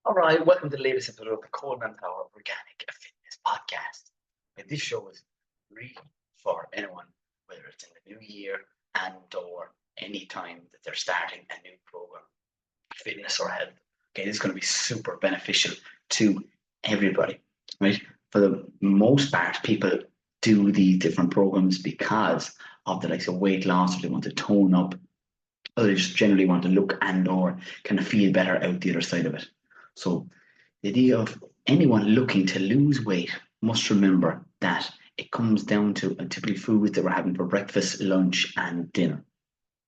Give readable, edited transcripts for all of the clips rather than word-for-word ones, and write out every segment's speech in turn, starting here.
All right, welcome to the latest episode of the Coleman Power Organic Fitness Podcast. And this show is really for anyone, whether it's in the new year and or any time that they're starting a new program, fitness or health. Okay, this is going to be super beneficial to everybody, right? For the most part, people do these different programs because of the likes of weight loss, or they want to tone up, or they just generally want to look and or kind of feel better out the other side of it. So the idea of anyone looking to lose weight must remember that it comes down to typically foods that we're having for breakfast, lunch, and dinner.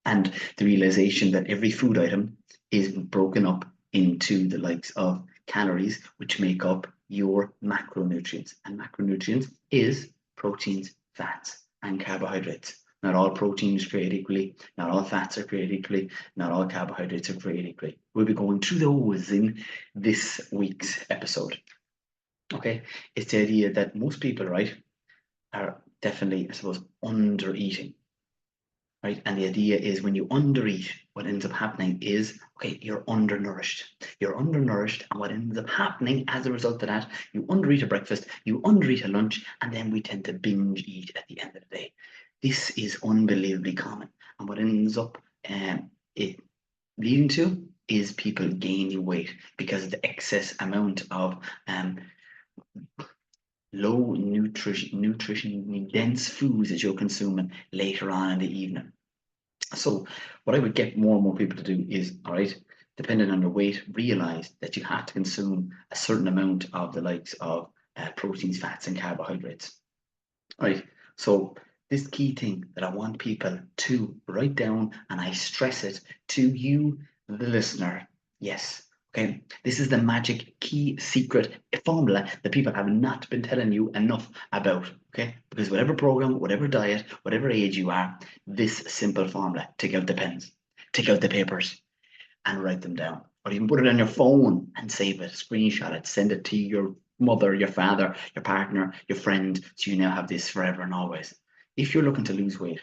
And the realization that every food item is broken up into the likes of calories, which make up your macronutrients. And macronutrients is proteins, fats, and carbohydrates. Not all proteins are created equally, not all fats are created equally, not all carbohydrates are created equally. We'll be going through those in this week's episode. Okay, it's the idea that most people, right, are definitely, I suppose, under eating. Right, and the idea is when you undereat, what ends up happening is, okay, you're undernourished. You're undernourished, and what ends up happening as a result of that, you undereat at breakfast, you undereat at lunch, and then we tend to binge eat at the end of the day. This is unbelievably common, and what ends up it leading to is people gaining weight because of the excess amount of low nutrition dense foods that you're consuming later on in the evening. So what I would get more and more people to do is, all right, depending on your weight, realize that you have to consume a certain amount of the likes of proteins, fats, and carbohydrates. All right, so this key thing that I want people to write down, and I stress it to you, the listener. Yes, okay, this is the magic key secret formula that people have not been telling you enough about. Okay, because whatever program, whatever diet, whatever age you are, this simple formula: take out the pens, take out the papers, and write them down, or even put it on your phone and save it, screenshot it, send it to your mother, your father, your partner, your friend, so you now have this forever and always. If you're looking to lose weight,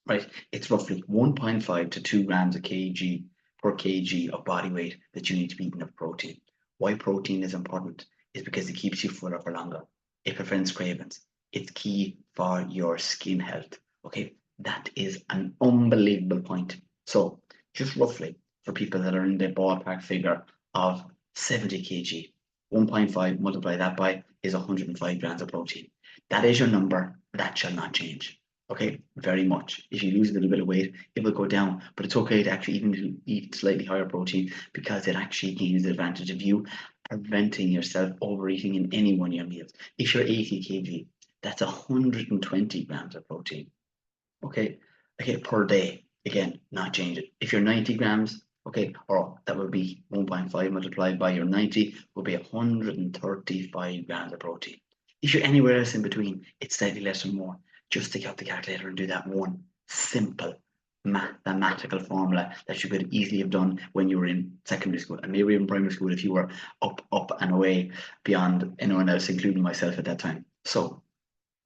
right, it's roughly 1.5 to 2 grams per kg of body weight that you need to be eating of protein. Why protein is important is because it keeps you fuller for longer. It prevents cravings. It's key for your skin health. Okay, that is an unbelievable point. So just roughly for people that are in the ballpark figure of 70 kg, 1.5 multiply that by is 105 grams of protein. That is your number. That shall not change. Okay, very much. If you lose a little bit of weight, it will go down, but it's okay to actually even eat slightly higher protein because it actually gains the advantage of you preventing yourself overeating in any one of your meals. If you're 80 kg, that's 120 grams of protein. Okay, per day. Again, not changing. If you're 90 grams, okay, or that would be 1.5 multiplied by your 90 will be 135 grams of protein. If you're anywhere else in between, it's slightly less or more. Just take out the calculator and do that one simple mathematical formula that you could easily have done when you were in secondary school, and maybe even primary school if you were up and away beyond anyone else, including myself at that time. So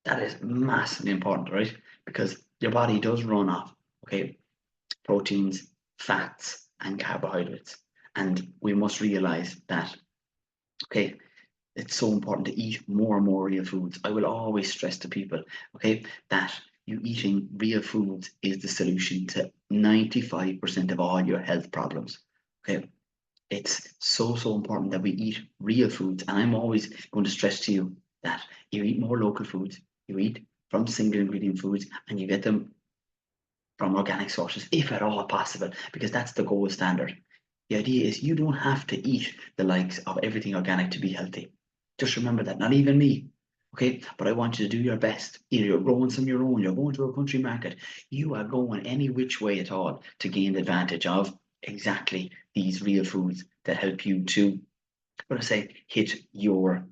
that is massively important, right? Because your body does run off, okay, proteins, fats, and carbohydrates. And we must realize that, okay, it's so important to eat more and more real foods. I will always stress to people, okay, that you eating real foods is the solution to 95% of all your health problems. Okay, it's so important that we eat real foods. And I'm always going to stress to you that you eat more local foods, you eat from single ingredient foods, and you get them from organic sources, if at all possible, because that's the gold standard. The idea is you don't have to eat the likes of everything organic to be healthy. Just remember that, not even me. Okay, but I want you to do your best. Either you're growing some of your own, you're going to a country market, you are going any which way at all to gain the advantage of exactly these real foods that help you to, what I say, hit your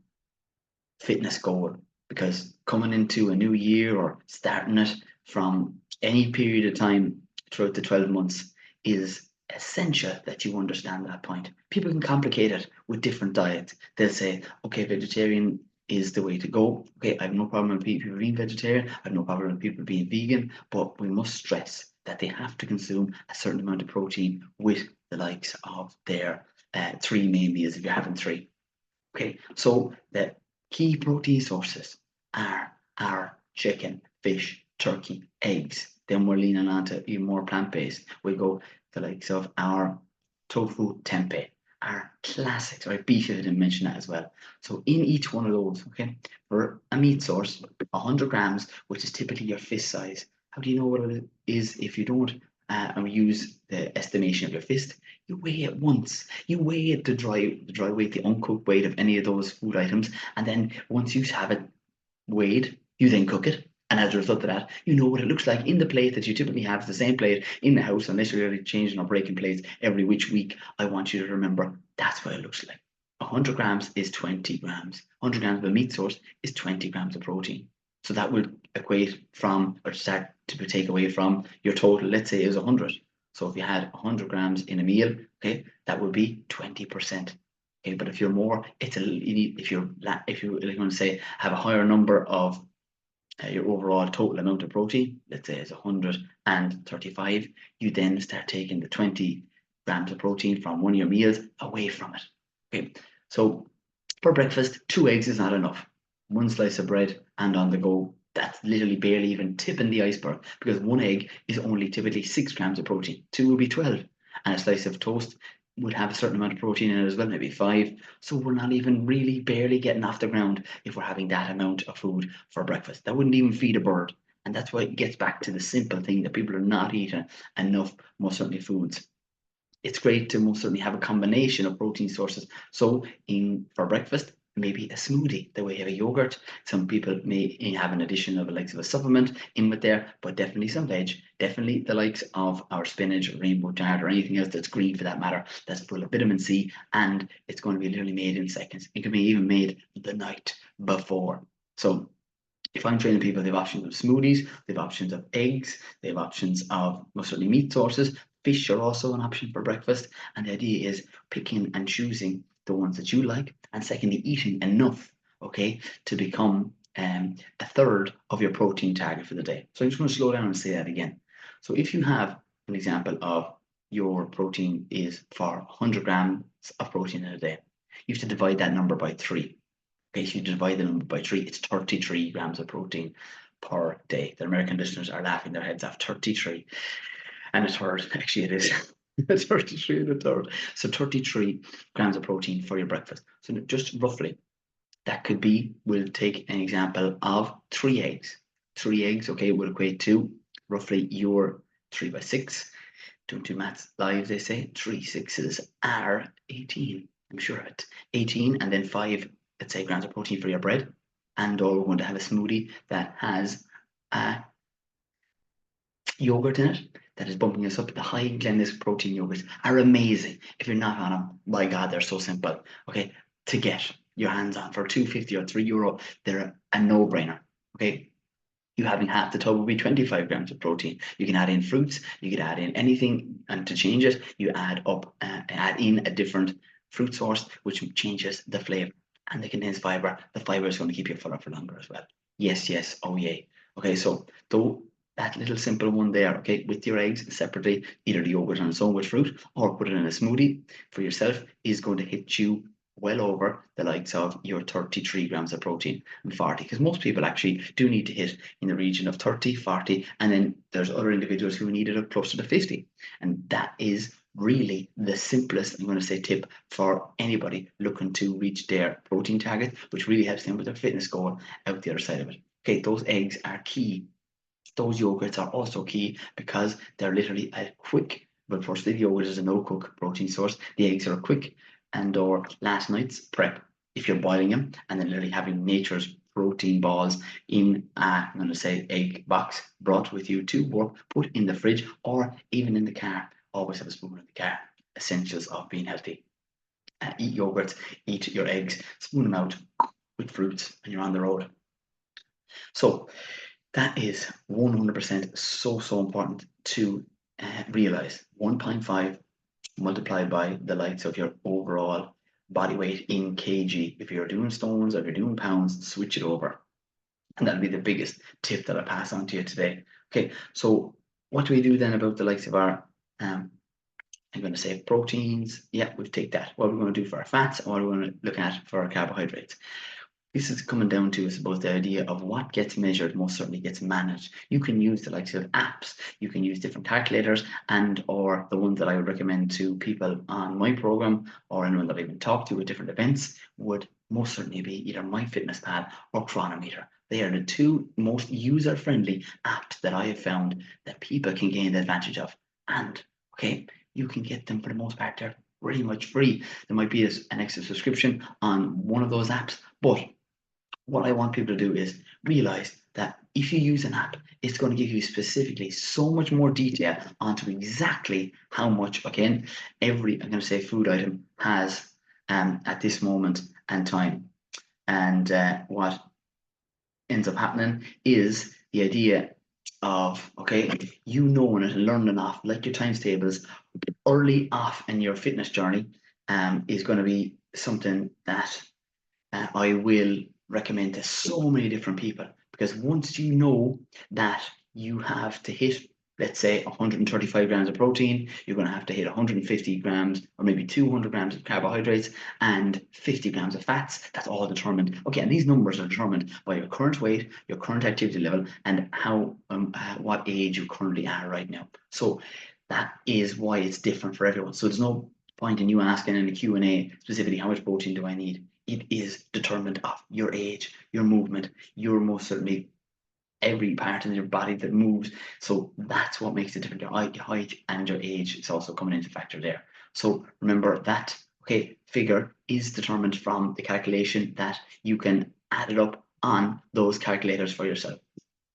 fitness goal. Because coming into a new year or starting it from any period of time throughout the 12 months is essential that you understand that point. People can complicate it with different diets. They'll say, okay, vegetarian is the way to go. Okay, I have no problem with people being vegetarian. I have no problem with people being vegan, but we must stress that they have to consume a certain amount of protein with the likes of their 3 main meals if you're having 3. Okay, so the key protein sources are our chicken, fish, turkey, eggs. Then we're leaning onto even more plant-based. We go the likes of our tofu, tempeh, our classics, right? Beef, I didn't mention that as well. So in each one of those, okay, for a meat source, 100 grams, which is typically your fist size. How do you know what it is if you don't and we use the estimation of your fist? You weigh it once. You weigh it, the dry weight, the uncooked weight of any of those food items, and then once you have it weighed, you then cook it. And as a result of that, you know what it looks like in the plate that you typically have, the same plate in the house, unless you're really changing or breaking plates every which week. I want you to remember that's what it looks like. 100 grams is 20 grams. 100 grams of a meat source is 20 grams of protein. So that would equate from, or start to take away from your total, let's say it was 100. So if you had 100 grams in a meal, okay, that would be 20%. Okay, but if you're more, it's if you want to say have a higher number of your overall total amount of protein, let's say it's 135, you then start taking the 20 grams of protein from one of your meals away from it. Okay, so for breakfast, 2 eggs is not enough. 1 slice of bread and on the go, that's literally barely even tipping the iceberg, because 1 egg is only typically 6 grams of protein. 2 would be 12, and a slice of toast would have a certain amount of protein in it as well, maybe 5. So we're not even really barely getting off the ground if we're having that amount of food for breakfast. That wouldn't even feed a bird. And that's why it gets back to the simple thing that people are not eating enough, most certainly, foods. It's great to most certainly have a combination of protein sources. So for breakfast, maybe a smoothie, the way you have a yogurt. Some people may have an addition of a supplement in with there, but definitely some veg, definitely the likes of our spinach, rainbow chard, or anything else that's green for that matter, that's full of vitamin C, and it's going to be literally made in seconds. It can be even made the night before. So if I'm training people, they have options of smoothies, they have options of eggs, they have options of most certainly meat sources. Fish are also an option for breakfast. And the idea is picking and choosing the ones that you like, and secondly, eating enough, okay, to become a third of your protein target for the day. So I'm just going to slow down and say that again. So if you have an example of your protein is for 100 grams of protein in a day, you have to divide that number by 3. Okay, so you divide the number by 3, it's 33 grams of protein per day. The American listeners are laughing their heads off. 33 and a third, actually it is. 33 and a third. So 33 grams of protein for your breakfast. So just roughly, that could be, we'll take an example of 3 eggs. 3 eggs, okay, will equate to roughly your 3 by 6. Doing 2 maths live, they say. 3 6s are 18. I'm sure of it. 18, and then 5, let's say, grams of protein for your bread. And or we're going to have a smoothie that has yogurt in it that is bumping us up. The high glycemic protein yogurts are amazing. If you're not on them, my God, they're so simple. Okay, to get your hands on for €2.50 or €3, they're a no-brainer. Okay, you having half the tub will be 25 grams of protein. You can add in fruits, you could add in anything, and to change it, you add in a different fruit source, which changes the flavor. And it contains fiber. The fiber is going to keep you fuller for longer as well. Yes, yes, oh yay. Okay, so though that little simple one there, okay, with your eggs separately, either the yogurt on its own with fruit or put it in a smoothie for yourself, is going to hit you well over the likes of your 33 grams of protein and 40, because most people actually do need to hit in the region of 30, 40, and then there's other individuals who need it up closer to 50. And that is really the simplest, I'm going to say, tip for anybody looking to reach their protein target, which really helps them with their fitness goal out the other side of it. Okay, those eggs are key. Those yogurts are also key because they're literally a quick, but firstly, the yogurt is a no-cook protein source. The eggs are a quick and or last night's prep if you're boiling them, and then literally having nature's protein balls in I'm going to say, egg box brought with you to work, put in the fridge or even in the car. Always have a spoon in the car. Essentials of being healthy. Eat yogurts, eat your eggs, spoon them out with fruits, and you're on the road. So that is 100% so important to realize. 1.5 multiplied by the likes of your overall body weight in kg. If you're doing stones or if you're doing pounds, switch it over. And that'll be the biggest tip that I pass on to you today. Okay, so what do we do then about the likes of our I'm going to say proteins. Yeah, we've taken that. What we're going to do for our fats, and what we're going to look at for our carbohydrates. This is coming down to, I suppose, the idea of what gets measured most certainly gets managed. You can use the likes of apps, you can use different calculators, and or the ones that I would recommend to people on my program or anyone that I even talk to at different events would most certainly be either MyFitnessPal or Chronometer. They are the two most user-friendly apps that I have found that people can gain the advantage of. And okay, you can get them for the most part, they're pretty much free. There might be an extra subscription on one of those apps, but what I want people to do is realize that if you use an app, it's going to give you specifically so much more detail onto exactly how much, again, every, I'm going to say, food item has at this moment and time. And what ends up happening is the idea of, okay, you knowing it and learning off, like your times tables, early off in your fitness journey is going to be something that I will recommend to so many different people, because once you know that you have to hit, let's say, 135 grams of protein, you're going to have to hit 150 grams or maybe 200 grams of carbohydrates and 50 grams of fats. That's all determined. Okay, and these numbers are determined by your current weight, your current activity level, and how what age you currently are right now. So that is why it's different for everyone. So there's no point in you asking in the Q&A specifically how much protein do I need. It is determined of your age, your movement, your most certainly every part of your body that moves. So that's what makes it different. Your height and your age is also coming into factor there. So remember that, okay, figure is determined from the calculation that you can add it up on those calculators for yourself.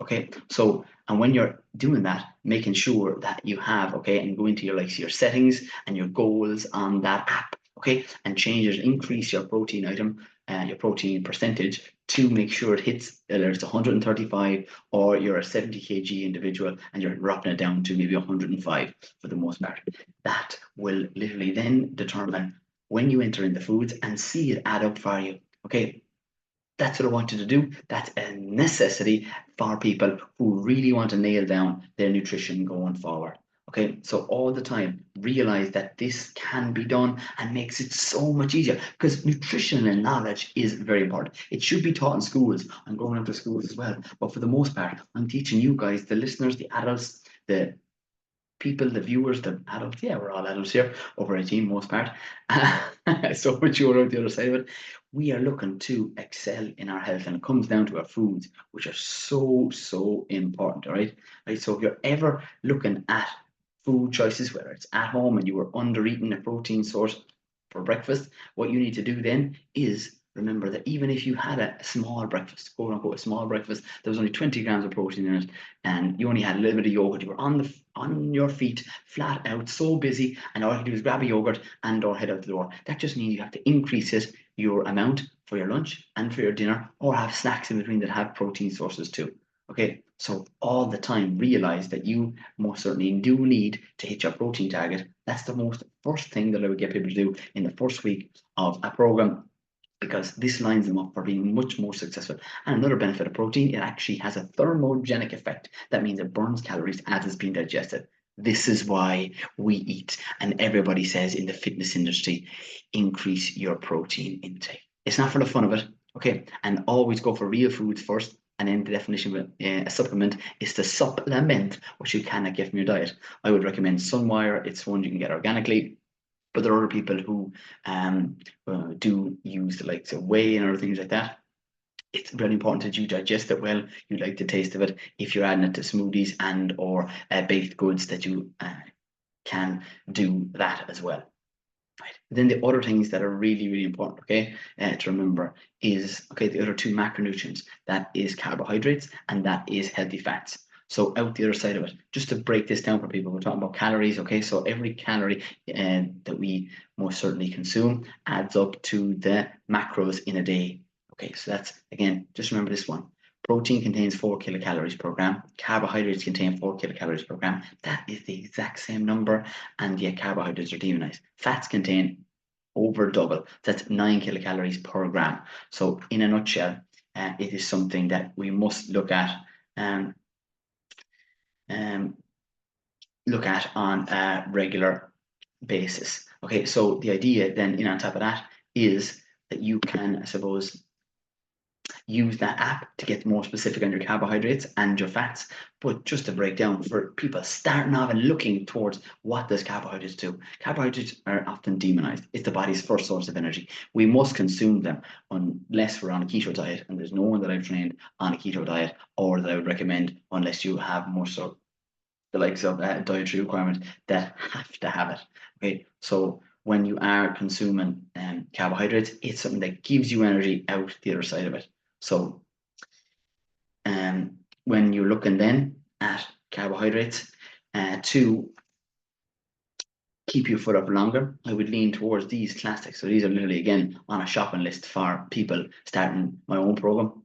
Okay, so, and when you're doing that, making sure that you have, okay, and go into your your settings and your goals on that app, okay, and change it, increase your protein item, your protein percentage to make sure it hits, whether it's 135 or you're a 70 kg individual and you're dropping it down to maybe 105 for the most part. That will literally then determine when you enter in the foods and see it add up for you. Okay, that's what I want you to do. That's a necessity for people who really want to nail down their nutrition going forward. Okay, so all the time, realize that this can be done and makes it so much easier, because nutrition and knowledge is very important. It should be taught in schools. I'm going into schools as well, but for the most part, I'm teaching you guys, the listeners, the adults, the people, the viewers, the adults. Yeah, we're all adults here, over 18 most part. So mature out the other side of it. We are looking to excel in our health, and it comes down to our foods, which are so important. All right. Right. So if you're ever looking at food choices, whether it's at home and you were under eating a protein source for breakfast, what you need to do then is remember that even if you had a small breakfast, quote unquote, a small breakfast, there was only 20 grams of protein in it, and you only had a little bit of yogurt, you were on your feet, flat out, so busy, and all you do is grab a yogurt and or head out the door. That just means you have to increase your amount for your lunch and for your dinner, or have snacks in between that have protein sources too. Okay, so all the time realize that you most certainly do need to hit your protein target. That's the first thing that I would get people to do in the first week of a program, because this lines them up for being much more successful. And another benefit of protein, it actually has a thermogenic effect. That means it burns calories as it's being digested. This is why we eat, and everybody says in the fitness industry, increase your protein intake. It's not for the fun of it, okay? And always go for real foods first. And then the definition of a supplement is to supplement what you cannot get from your diet. I would recommend Sunwire. It's one you can get organically. But there are other people who do use the likes of whey and other things like that. It's very important that you digest it well. You like the taste of it. If you're adding it to smoothies and or baked goods, that you can do that as well. Right. Then the other things that are really important, okay, to remember is, okay, the other two macronutrients, that is carbohydrates and that is healthy fats. So out the other side of it, just to break this down for people, we're talking about calories, okay? So every calorie that we most certainly consume adds up to the macros in a day. Okay, so that's, again, just remember this one. Protein contains 4 kilocalories per gram. Carbohydrates contain 4 kilocalories per gram. That is the exact same number, and yet carbohydrates are demonized. Fats contain over double. That's 9 kilocalories per gram. So in a nutshell, it is something that we must look at on a regular basis. Okay, so the idea then, on top of that, is that you can, I suppose, use that app to get more specific on your carbohydrates and your fats. But just to break down for people starting off and looking towards what does carbohydrates do? Carbohydrates are often demonized. It's the body's first source of energy. We must consume them unless we're on a keto diet, and there's no one that I've trained on a keto diet or that I would recommend unless you have more so the likes of dietary requirement that have to have it. Okay, so when you are consuming carbohydrates, it's something that gives you energy out the other side of it. So when you're looking then at carbohydrates to keep your foot up longer, I would lean towards these classics. So these are literally, again, on a shopping list for people starting my own program.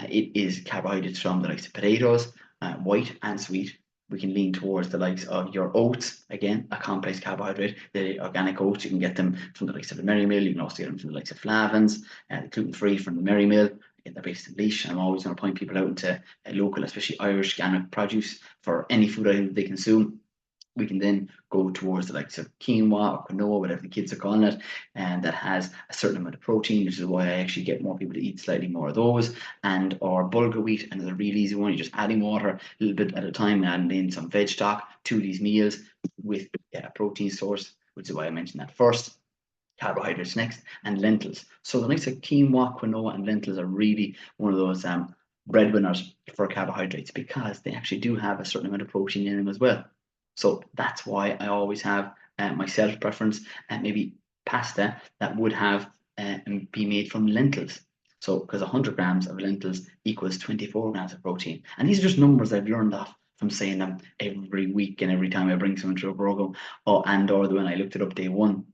It is carbohydrates from the likes of potatoes, white and sweet. We can lean towards the likes of your oats, again, a complex carbohydrate. The organic oats, you can get them from the likes of the Merry Mill. You can also get them from the likes of Flavins, gluten-free from the Merry Mill. They're based in Laois. I'm always going to point people out into local, especially Irish organic produce for any food item they consume. We can then go towards the likes of quinoa or quinoa, whatever the kids are calling it, and that has a certain amount of protein, which is why I actually get more people to eat slightly more of those. And or bulgur wheat, another really easy one. You're just adding water a little bit at a time and adding in some veg stock to these meals with a protein source, which is why I mentioned that first. Carbohydrates next, and lentils. So the likes of quinoa, quinoa, and lentils are really one of those breadwinners for carbohydrates because they actually do have a certain amount of protein in them as well. So that's why I always have my self preference and maybe pasta that would have and be made from lentils. So because 100 grams of lentils equals 24 grams of protein, and these are just numbers I've learned off from saying them every week and every time I bring someone to a program, or the when I looked it up day one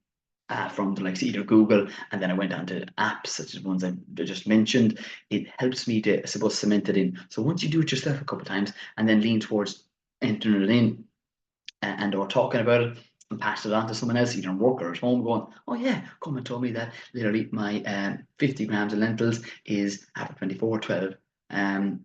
from the likes of either Google, and then I went on to apps such as ones I just mentioned. It helps me to, I suppose, cement it in. So once you do it yourself a couple of times and then lean towards entering it in and or talking about it and pass it on to someone else, either in work or at home, going, oh yeah, come and told me that literally my 50 grams of lentils is after 24, 12. And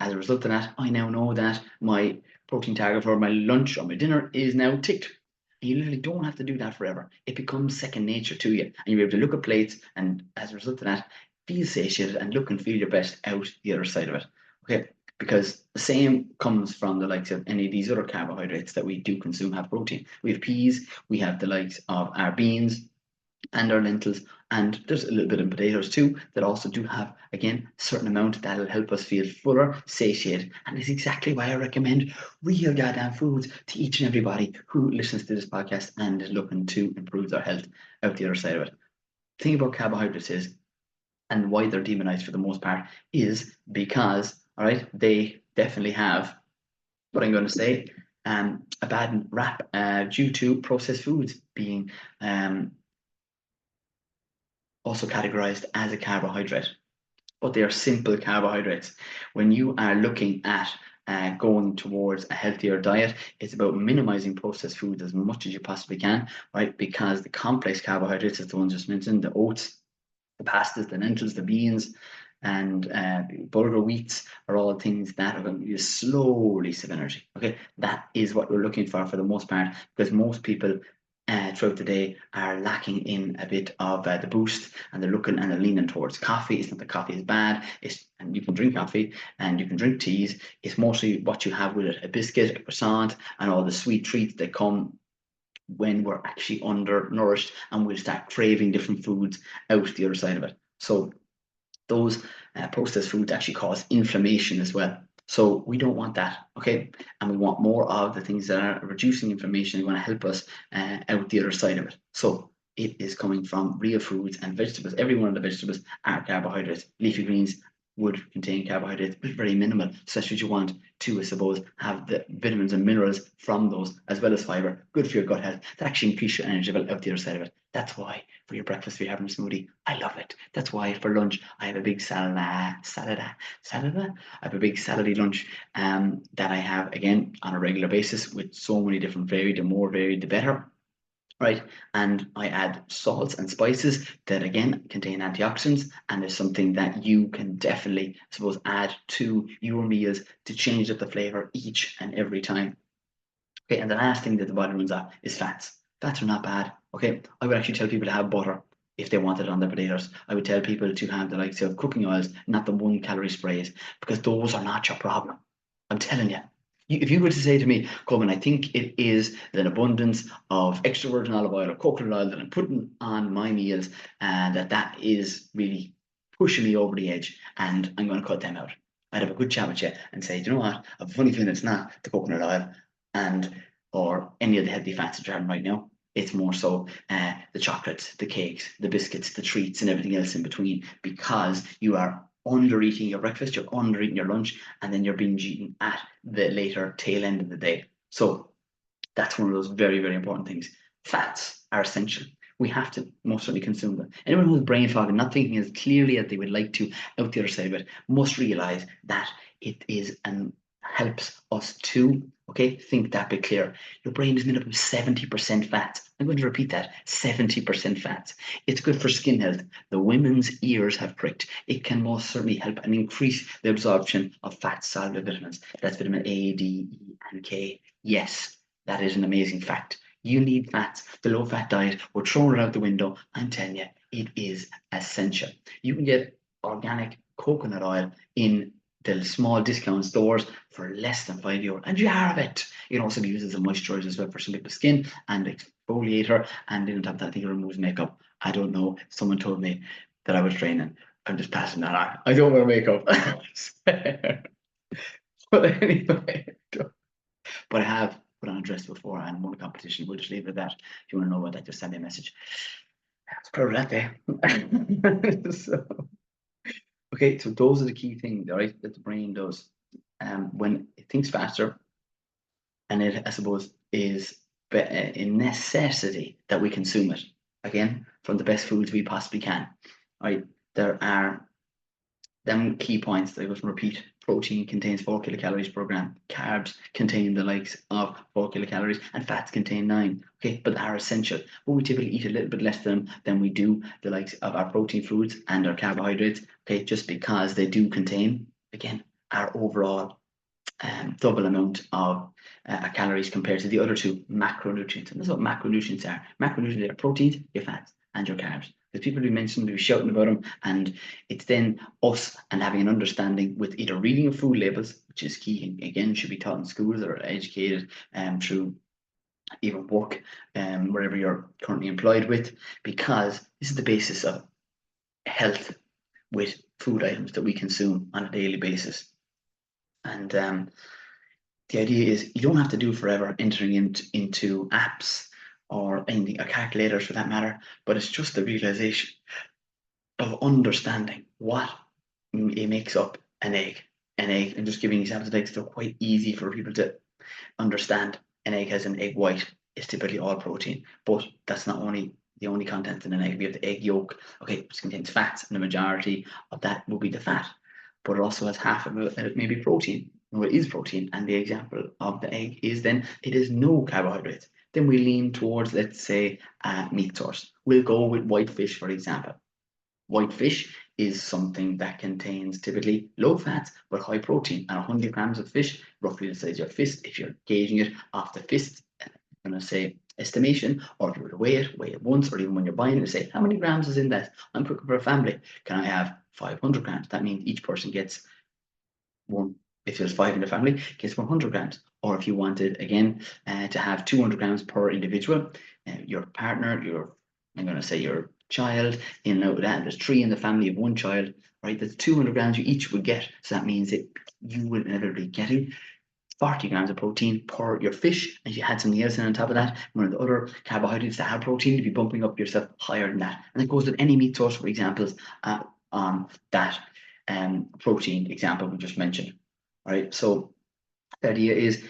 as a result of that, I now know that my protein target for my lunch or my dinner is now ticked. You literally don't have to do that forever. It becomes second nature to you. And you're able to look at plates and as a result of that, feel satiated and look and feel your best out the other side of it. Okay, because the same comes from the likes of any of these other carbohydrates that we do consume have protein. We have peas, we have the likes of our beans and our lentils, and there's a little bit in potatoes too that also do have, again, a certain amount that'll help us feel fuller, satiated, and it's exactly why I recommend real goddamn foods to each and everybody who listens to this podcast and is looking to improve their health out the other side of it. The thing about carbohydrates is, and why they're demonized for the most part, is because, all right, they definitely have what I'm going to say, a bad rap due to processed foods being also categorized as a carbohydrate, but they are simple carbohydrates. When you are looking at going towards a healthier diet, it's about minimizing processed foods as much as you possibly can, right? Because the complex carbohydrates, as the ones just mentioned, the oats, the pastas, the lentils, the beans, and bulgur wheats are all things that are going to give you a slow release of energy. Okay, that is what we're looking for the most part, because most people throughout the day are lacking in a bit of the boost, and they're looking and they're leaning towards coffee. It's not that coffee is bad, and you can drink coffee and you can drink teas. It's mostly what you have with it: a biscuit, a croissant, and all the sweet treats that come when we're actually undernourished and we'll start craving different foods out the other side of it. So those processed foods actually cause inflammation as well. So we don't want that, okay? And we want more of the things that are reducing inflammation. We want to help us out the other side of it. So it is coming from real foods and vegetables. Every one of the vegetables are carbohydrates. Leafy greens would contain carbohydrates, but very minimal. So that's what you want to, I suppose, have the vitamins and minerals from those, as well as fiber, good for your gut health. That actually increase your energy level out the other side of it. That's why for your breakfast, if you're having a smoothie, I love it. That's why for lunch, I have a big salad. I have a big salady lunch that I have, again, on a regular basis with so many different varied, the more varied, the better. Right, and I add salts and spices that again contain antioxidants, and is something that you can definitely, I suppose, add to your meals to change up the flavor each and every time. Okay, and the last thing that the body runs off is fats. Fats are not bad. Okay, I would actually tell people to have butter if they want it on their potatoes. I would tell people to have the likes of cooking oils, not the 1 calorie sprays, because those are not your problem. I'm telling you. If you were to say to me, Coleman, I think it is an abundance of extra virgin olive oil or coconut oil that I'm putting on my meals, and that is really pushing me over the edge, and I'm going to cut them out. I'd have a good chat with you and say, do you know what? I have a funny feeling it's not the coconut oil and or any of the healthy fats that you're having right now. It's more so the chocolates, the cakes, the biscuits, the treats, and everything else in between, because you are under eating your breakfast, you're under eating your lunch, and then you're binge eating at the later tail end of the day. So that's one of those very, very important things. Fats are essential. We have to most certainly consume them. Anyone who's brain fog and not thinking as clearly as they would like to out the other side of it must realize that it is and helps us to, okay, think that bit clear. Your brain is made up of 70% fats. I'm going to repeat that, 70% fats. It's good for skin health. The women's ears have pricked. It can most certainly help and increase the absorption of fat-soluble vitamins. That's vitamin A, D, E, and K. Yes, that is an amazing fact. You need fats. The low-fat diet, we're throwing it out the window. I'm telling you, it is essential. You can get organic coconut oil in the small discount stores for less than €5, and you have it. You can also be used as a moisturizer as well for some people's skin and exfoliator. And then on top of that, I think it removes makeup. I don't know. Someone told me that I was training. I'm just passing that on. I don't wear makeup. But anyway, but I have put on a dress before and won a competition. We'll just leave it at that. If you want to know about that, just send me a message. I was proud of that day. So, okay, so those are the key things, right, that the brain does. When it thinks faster, and it, I suppose, is a necessity that we consume it, again, from the best foods we possibly can, right? There are them key points that I will repeat. Protein contains 4 kilocalories per gram. Carbs contain the likes of 4 kilocalories, and fats contain 9. Okay, but they are essential. But we typically eat a little bit less than we do the likes of our protein foods and our carbohydrates. Okay, just because they do contain, again, our overall double amount of calories compared to the other two macronutrients. And that's what macronutrients are. Macronutrients are proteins, your fats, and your carbs. Because people who mention, be shouting about them, and it's then us and having an understanding with either reading of food labels, which is key, again, should be taught in schools or educated through even work, wherever you're currently employed with, because this is the basis of health with food items that we consume on a daily basis. And the idea is you don't have to do forever entering into apps or anything, or calculators for that matter, but it's just the realization of understanding what it makes up an egg. An egg, and just giving examples of eggs, they're quite easy for people to understand. An egg has an egg white. It's typically all protein, but that's not only the only content in an egg. We have the egg yolk, okay, which contains fats, and the majority of that will be the fat, but it also has half of it maybe protein. No, it is protein, and the example of the egg is then it is no carbohydrates. Then we lean towards, let's say, meat source. We'll go with white fish, for example. White fish is something that contains typically low fats but high protein, and 100 grams of fish, roughly the size of your fist, if you're gauging it off the fist, I'm going to say estimation, or if you were to weigh it once, or even when you're buying it, say, how many grams is in that? I'm cooking for a family. Can I have 500 grams? That means each person gets one. If there's 5 in the family, gets 100 grams. Or if you wanted, again, to have 200 grams per individual, your partner, I'm going to say your child, there's 3 in the family of 1 child, right? That's 200 grams you each would get. So that means that you will inevitably getting 40 grams of protein per your fish, and if you had something else in on top of that, one of the other carbohydrates that have protein, to be bumping up yourself higher than that. And it goes with any meat source, for examples, on that protein example we just mentioned. All right, so the idea is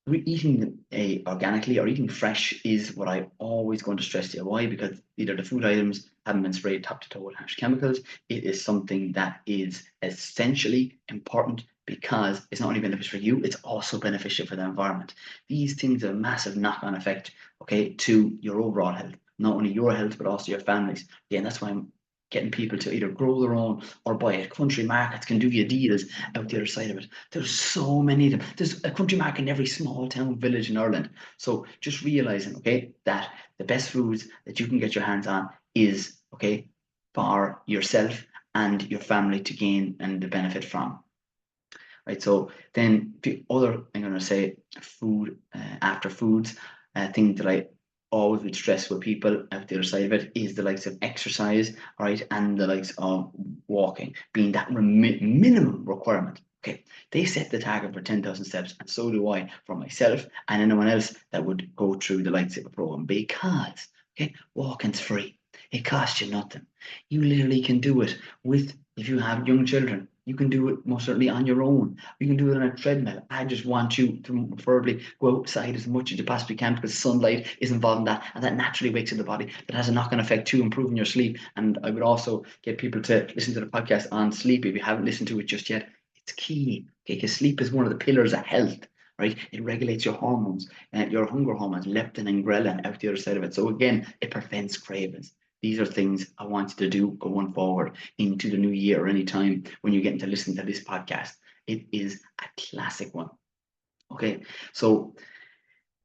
eating organically or eating fresh is what I'm always going to stress to you. Why? Because either the food items haven't been sprayed top to toe with harsh chemicals. It is something that is essentially important because it's not only beneficial for you, it's also beneficial for the environment. These things have a massive knock-on effect, okay, to your overall health, not only your health, but also your family's. Yeah, and that's why I'm getting people to either grow their own or buy it. Country markets can do you deals out the other side of it. There's so many of them. There's a country market in every small town, village in Ireland. So just realizing, okay, that the best foods that you can get your hands on is, okay, for yourself and your family to gain and to benefit from. Right, so then the other, I'm going to say, food after foods, thing that I always would stress with people out the other side of it is the likes of exercise, right, and the likes of walking being that minimum requirement. Okay, they set the target for 10,000 steps, and so do I for myself and anyone else that would go through the likes of a program, because okay, walking's free. It costs you nothing. You literally can do it with, if you have young children, you can do it most certainly on your own. You can do it on a treadmill. I just want you to preferably go outside as much as you possibly can, because sunlight is involved in that, and that naturally wakes up the body. That has a knock-on effect too, improving your sleep. And I would also get people to listen to the podcast on sleep if you haven't listened to it just yet. It's key, okay? Because sleep is one of the pillars of health, right? It regulates your hormones, your hunger hormones, leptin and ghrelin out the other side of it. So again, it prevents cravings. These are things I want you to do going forward into the new year or any time when you get to listen to this podcast. It is a classic one. Okay, so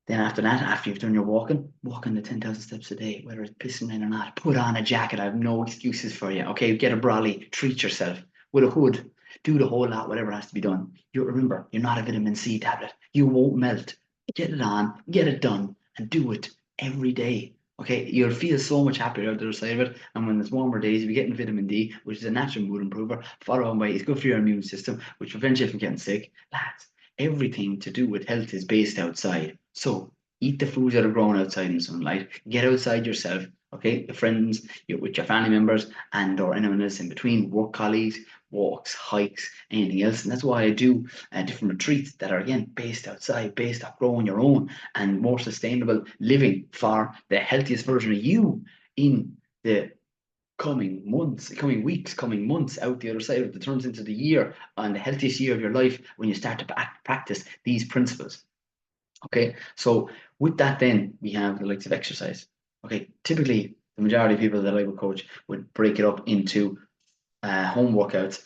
then after that, after you've done your walking the 10,000 steps a day, whether it's pissing rain or not, put on a jacket. I have no excuses for you. Okay, get a brolly, treat yourself with a hood, do the whole lot, whatever has to be done. You remember, you're not a vitamin C tablet. You won't melt. Get it on, get it done, and do it every day. Okay, you'll feel so much happier out the other side of it. And when it's warmer days, you'll be getting vitamin D, which is a natural mood improver, followed on by it's good for your immune system, which prevents you from getting sick. Lads, everything to do with health is based outside. So eat the foods that are grown outside in sunlight. Get outside yourself. Okay, your friends, with your family members, and or anyone else in between, work colleagues, walks, hikes, anything else. And that's why I do different retreats that are again based outside, based on growing your own and more sustainable living for the healthiest version of you in the coming months, coming weeks, coming months out the other side of it. That turns into the year and the healthiest year of your life when you start to practice these principles. Okay, so with that, then we have the likes of exercise. Okay, typically the majority of people that I would coach would break it up into home workouts,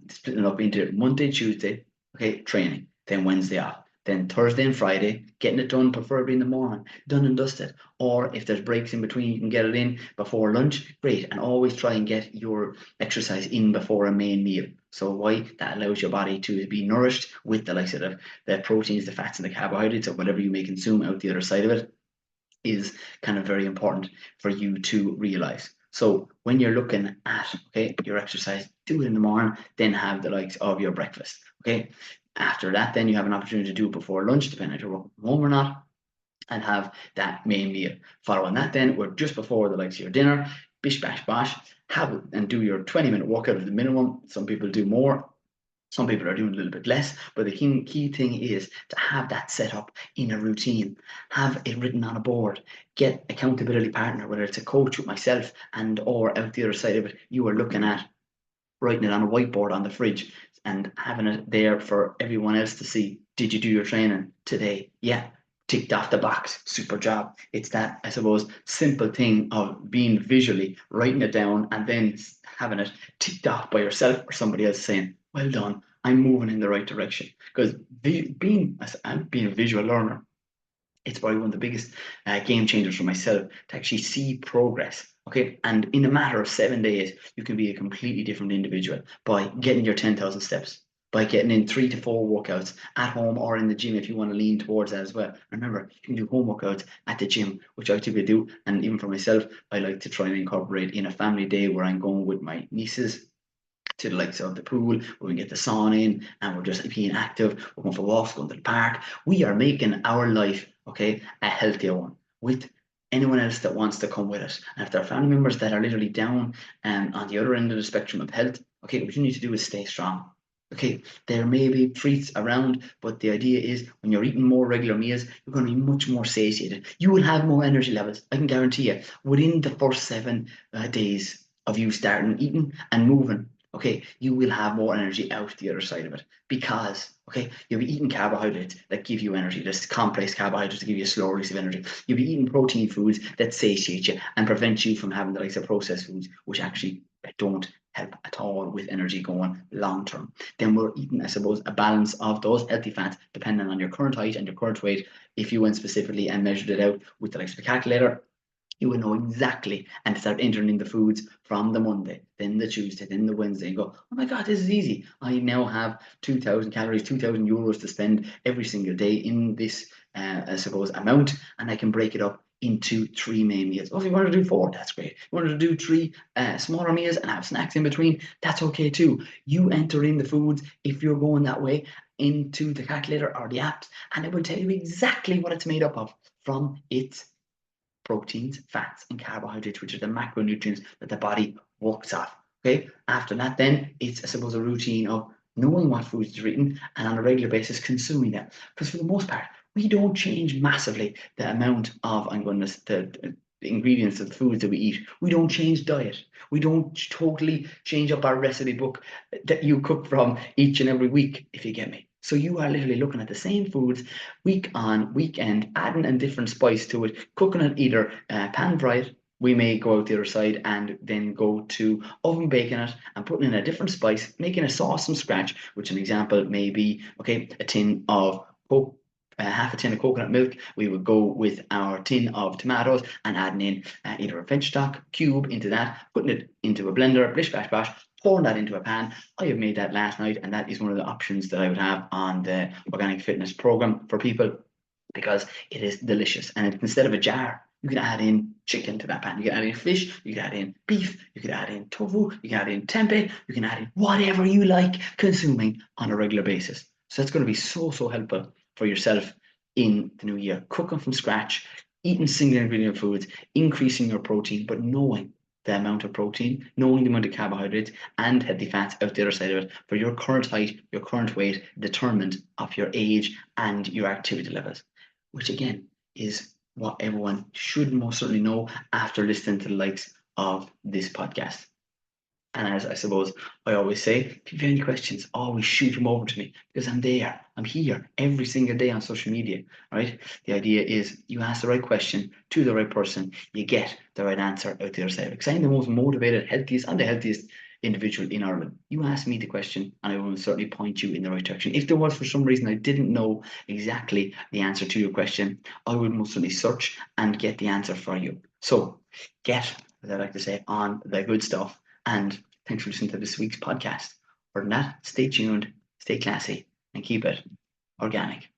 splitting it up into Monday, Tuesday, okay, training, then Wednesday off, then Thursday and Friday, getting it done, preferably in the morning, done and dusted. Or if there's breaks in between, you can get it in before lunch, great. And always try and get your exercise in before a main meal. So why? That allows your body to be nourished with the likes of the proteins, the fats, and the carbohydrates, or whatever you may consume out the other side of it, is kind of very important for you to realize. So when you're looking at, okay, your exercise, do it in the morning, then have the likes of your breakfast. Okay. After that, then you have an opportunity to do it before lunch, depending if you're working from home or not, and have that main meal. Following that, then we're just before the likes of your dinner, bish bash bosh, have it and do your 20-minute workout at the minimum. Some people do more. Some people are doing a little bit less, but the key thing is to have that set up in a routine, have it written on a board, get accountability partner, whether it's a coach with myself and or out the other side of it, you are looking at writing it on a whiteboard on the fridge and having it there for everyone else to see. Did you do your training today? Yeah. Ticked off the box, super job. It's that, I suppose, simple thing of being visually writing it down and then having it ticked off by yourself or somebody else saying, well done, I'm moving in the right direction. Because being a visual learner, it's probably one of the biggest game changers for myself to actually see progress. Okay, and in a matter of 7 days, you can be a completely different individual by getting your 10,000 steps, by getting in 3 to 4 workouts at home or in the gym if you want to lean towards that as well. Remember, you can do home workouts at the gym, which I typically do. And even for myself, I like to try and incorporate in a family day where I'm going with my nieces to the likes of the pool, where we get the sauna in and we're just being active. We're going for walks, going to the park. We are making our life, okay, a healthier one with anyone else that wants to come with us. And if there are family members that are literally down on the other end of the spectrum of health, okay, what you need to do is stay strong. Okay, there may be treats around, but the idea is when you're eating more regular meals, you're going to be much more satiated. You will have more energy levels. I can guarantee you, within the first 7 days of you starting eating and moving, okay, you will have more energy out the other side of it because, okay, you'll be eating carbohydrates that give you energy, this complex carbohydrates that give you a slow release of energy. You'll be eating protein foods that satiate you and prevent you from having the likes of processed foods, which actually don't help at all with energy going long term. Then we're eating, I suppose, a balance of those healthy fats depending on your current height and your current weight. If you went specifically and measured it out with the likes of a calculator, you will know exactly and start entering in the foods from the Monday, then the Tuesday, then the Wednesday, and go, oh my God, this is easy. I now have 2,000 calories, 2,000 euros to spend every single day in this, I suppose, amount, and I can break it up into 3 main meals. Well, if you want to do 4, that's great. If you want to do 3 smaller meals and have snacks in between, that's okay too. You enter in the foods, if you're going that way, into the calculator or the apps, and it will tell you exactly what it's made up of from its proteins, fats, and carbohydrates, which are the macronutrients that the body works off. Okay. After that, then it's, I suppose, a routine of knowing what foods you're eating and on a regular basis consuming them. Because for the most part, we don't change massively the amount of, I'm going to the ingredients of the foods that we eat. We don't change diet. We don't totally change up our recipe book that you cook from each and every week, if you get me. So you are literally looking at the same foods week on, weekend, adding a different spice to it, cooking it either pan fried. We may go out the other side and then go to oven baking it and putting in a different spice, making a sauce from scratch, which an example may be, okay, a tin of Coke, half a tin of coconut milk. We would go with our tin of tomatoes and adding in either a French stock cube into that, putting it into a blender, blish bash bash, pouring that into a pan. I have made that last night, and that is one of the options that I would have on the organic fitness program for people because it is delicious. And instead of a jar, you can add in chicken to that pan. You can add in fish, you can add in beef, you can add in tofu, you can add in tempeh, you can add in whatever you like consuming on a regular basis. So that's going to be so, so helpful for yourself in the new year. Cooking from scratch, eating single ingredient foods, increasing your protein, but knowing the amount of protein, knowing the amount of carbohydrates and healthy fats out the other side of it for your current height, your current weight, determined of your age and your activity levels, which again is what everyone should most certainly know after listening to the likes of this podcast. And as I suppose I always say, if you have any questions, always shoot them over to me because I'm there. I'm here every single day on social media, right? The idea is you ask the right question to the right person, you get the right answer out the other side. Because I'm the most motivated, healthiest, and the healthiest individual in Ireland. You ask me the question and I will certainly point you in the right direction. If there was for some reason I didn't know exactly the answer to your question, I would most certainly search and get the answer for you. So get, as I like to say, on the good stuff. And thanks for listening to this week's podcast. For that, stay tuned, stay classy, and keep it organic.